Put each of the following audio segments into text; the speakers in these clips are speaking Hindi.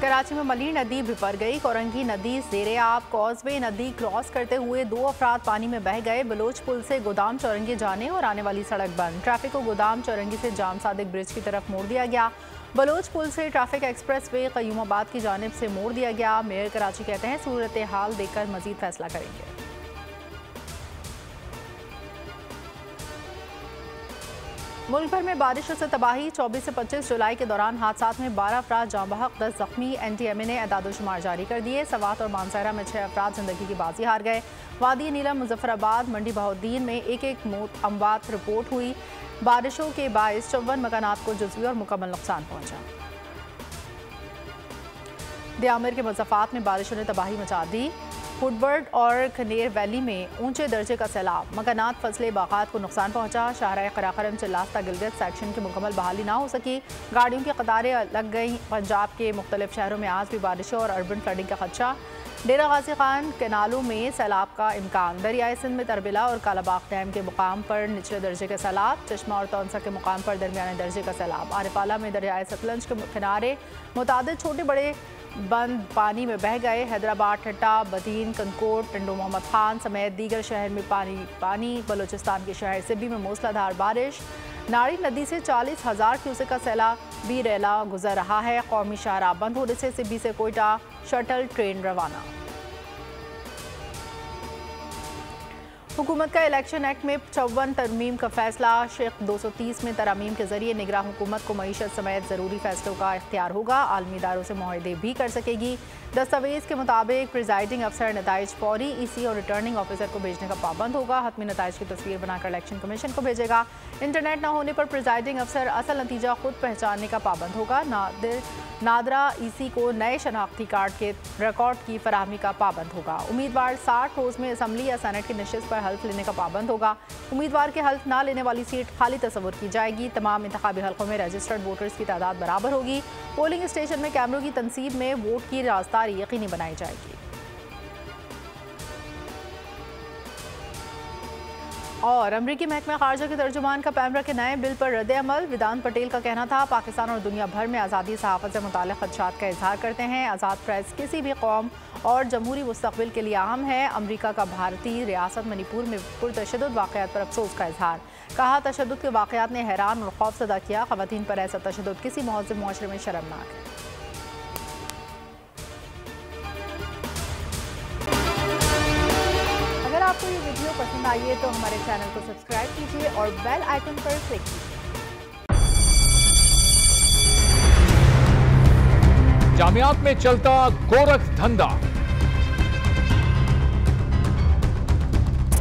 कराची में मली नदी बिपर गई। कोरंगी नदी ज़ेरे आब। कॉजवे नदी क्रॉस करते हुए 2 अफराद पानी में बह गए। बलोच पुल से गोदाम चौरंगी जाने और आने वाली सड़क बंद। ट्रैफिक को गोदाम चौरंगी से जाम सादिक ब्रिज की तरफ मोड़ दिया गया। बलोच पुल से ट्रैफिक एक्सप्रेस वे क़य्यूमाबाद की जानिब से मोड़ दिया गया। मेयर कराची कहते हैं सूरत हाल देखकर मजीद फैसला करेंगे। मुल्क भर में बारिशों से तबाही। 24 से 25 जुलाई के दौरान हादसात में 12 अफराद जाँ बहक, 10 जख्मी। NTMA ने एदादोशुमार जारी कर दिए। सवात और मानसहरा में 6 अफराद जिंदगी की बाजी हार गए। वादी नीलम, मुजफ्फराबाद, मंडी बहाउद्दीन में एक मौत अमवात रिपोर्ट हुई। बारिशों के बायस 54 मकानात को जुज़वी और मुकम्मल नुकसान पहुंचा। दियामिर के मुज़फ़्फ़ात में बारिशों ने तबाही मचा दी। वुडवर्ड और खनेर वैली में ऊंचे दर्जे का सैलाब। मकानात, फसलें, बागात को नुकसान पहुंचा। शाहराह कराकरम चिल्लास्ता गिलगित सेक्शन की मुकम्मल बहाली ना हो सकी। गाड़ियों की कतारें लग गईं। पंजाब के मुख्तलिफ शहरों में आज भी बारिशों और अर्बन फ्लडिंग का खदशा। डेरा गाजी खान केनालों में सैलाब का इम्कान। दरियाए सिंध में तरबिला और कालाबाग डैम के मुकाम पर निचले दर्जे का सैलाब। चश्मा और तौंसा के मुकाम पर दरमियाने दर्जे का सैलाब। आरिफाला में दरियाए सतलज के किनारे मुतादिद छोटे बड़े बंद पानी में बह गए। हैदराबाद, ठट्टा, बदीन, कनकोट, टंडो मोहम्मद खान समेत दीगर शहर में पानी। बलोचिस्तान के शहर सिब्बी में मूसलाधार बारिश। नाड़ी नदी से 40,000 क्यूसेक का सैलाब भी रैला गुजर रहा है। कौमी शाहराह बंद होने से सिब्बी से कोयटा शटल ट्रेन रवाना। हुकूमत का इलेक्शन एक्ट में 54 तरमीम का फैसला। शेख 230 में तरामीम के जरिए निगरां हुकूमत को मईशत समेत ज़रूरी फैसलों का इख्तियार होगा। आलमी इदारों से मुआहदे भी कर सकेगी। दस्तावेज़ के मुताबिक प्रिजाइडिंग अफसर नताइज फौरी EC और रिटर्निंग ऑफिसर को भेजने का पाबंद होगा। हतमी नताइज की तस्वीर बनाकर इलेक्शन कमीशन को भेजेगा। इंटरनेट न होने पर प्रिजाइडिंग अफसर असल नतीजा खुद पहचानने का पाबंद होगा। नादरा EC को नए शनाख्ती कार्ड के रिकॉर्ड की फराहमी का पाबंद होगा। उम्मीदवार 60 रोज़ में असम्बली या सेनेट की नशिस्त पर हल्फ लेने का पाबंद होगा। उम्मीदवार के हल्फ ना लेने वाली सीट खाली तस्वुर की जाएगी। तमाम इंतखाबी हल्कों में रजिस्टर्ड वोटर्स की तादाद बराबर होगी। पोलिंग स्टेशन में कैमरों की तनसीब में वोट की राजदारी यकीनी बनाई जाएगी। और अमरीकी महकमा खारजा के तर्जुमान का पैमरा के नए बिल पर रद्द अमल। वेदांत पटेल का कहना था पाकिस्तान और दुनिया भर में आज़ादी सहाफ़त से मुताल्लिक़ खदशात का इजहार करते हैं। आज़ाद प्रेस किसी भी कौम और जमहूरी मुस्तक़बिल के लिए अहम है। अमरीका का भारतीय रियासत मणिपुर में पुरतशद्दुद वाक़यात पर अफसोस का इजहार। कहा तशद्दुद के वाक़यात ने हैरान और खौफज़दा किया। ख़वातीन पर ऐसा तशद्दुद किसी महज़ब मुआशरे में शर्मनाक है। अगर आपको ये वीडियो पसंद आई है तो हमारे चैनल को सब्सक्राइब कीजिए और बेल आइकन पर क्लिक कीजिए। जामियात में चलता गोरख धंधा।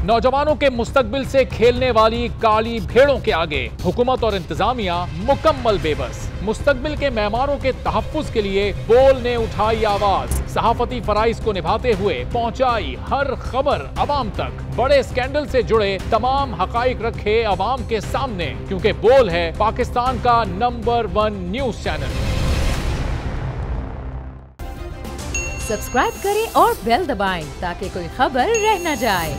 नौजवानों के मुस्तकबिल से खेलने वाली काली भेड़ों के आगे हुकूमत और इंतजामिया मुकम्मल बेबस। मुस्तकबिल के मेहमानों के तहफ्फुज के लिए बोल ने उठाई आवाज। सहाफती फराइज को निभाते हुए पहुंचाई हर खबर अवाम तक। बड़े स्कैंडल से जुड़े तमाम हकाइक रखे अवाम के सामने, क्योंकि बोल है पाकिस्तान का नंबर 1 न्यूज चैनल। सब्सक्राइब करें और बेल दबाएं ताकि कोई खबर रह न जाए।